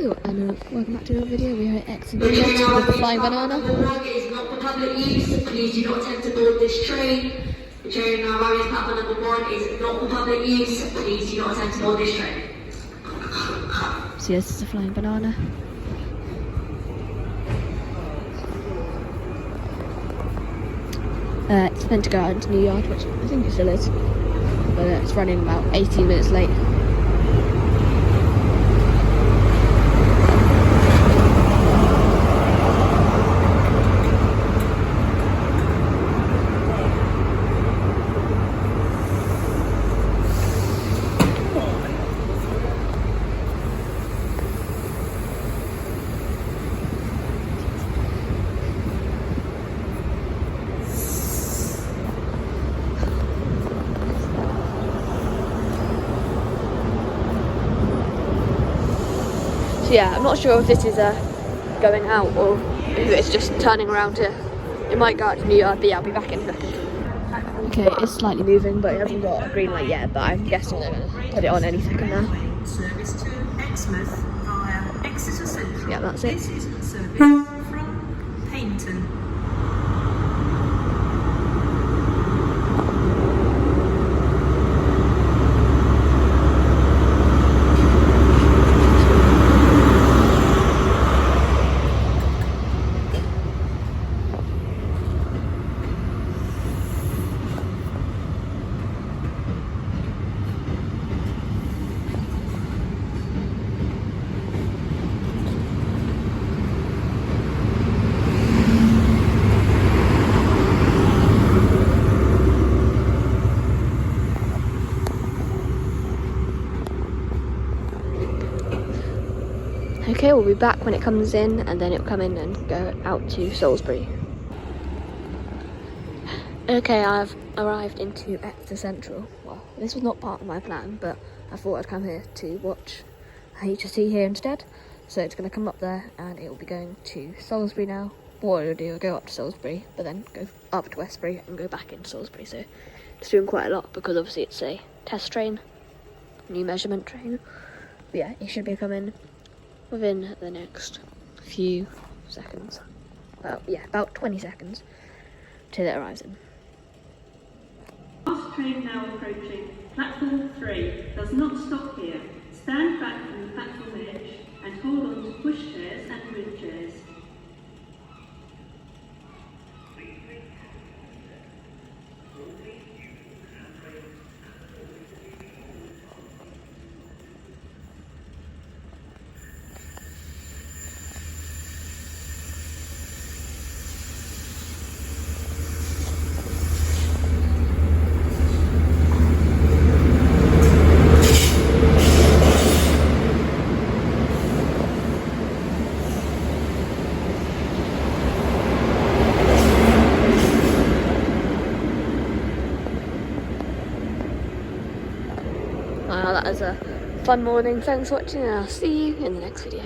Hello and welcome back to another video. We're at Exeter with the Flying Banana. The rug is not for public use. Please do not attempt to board this train. The train on our platform number 1 is not for public use. Please do not attempt to board this train. So this is the Flying Banana. It's meant to go out into New Yard, which I think it still is, but it's running about 18 minutes late. So yeah, I'm not sure if this is going out or if it's just turning around here. It might go out to New Yard, but yeah, I'll be back in a second. Okay, it's slightly moving, but it hasn't got a green light yet, but I'm guessing they're going to put it on any second now. Service to Exmouth via Exeter Central. Yeah, that's it. This is a service from Paynton. Okay, we'll be back when it comes in, and then it'll come in and go out to Salisbury. Okay, I've arrived into Exeter Central. Well, this was not part of my plan, but I thought I'd come here to watch HST here instead. So it's going to come up there, and it will be going to Salisbury now. What it'll do, it'll go up to Salisbury, but then go up to Westbury and go back into Salisbury. So it's doing quite a lot, because obviously it's a test train, new measurement train. But yeah, it should be coming within the next few seconds. About 20 seconds till it arrives in. Last train now approaching. Platform 3 does not stop here. Stand back from the platform edge and hold on to pushchairs and wheelchairs. Wow, that was a fun morning. Thanks for watching, and I'll see you in the next video.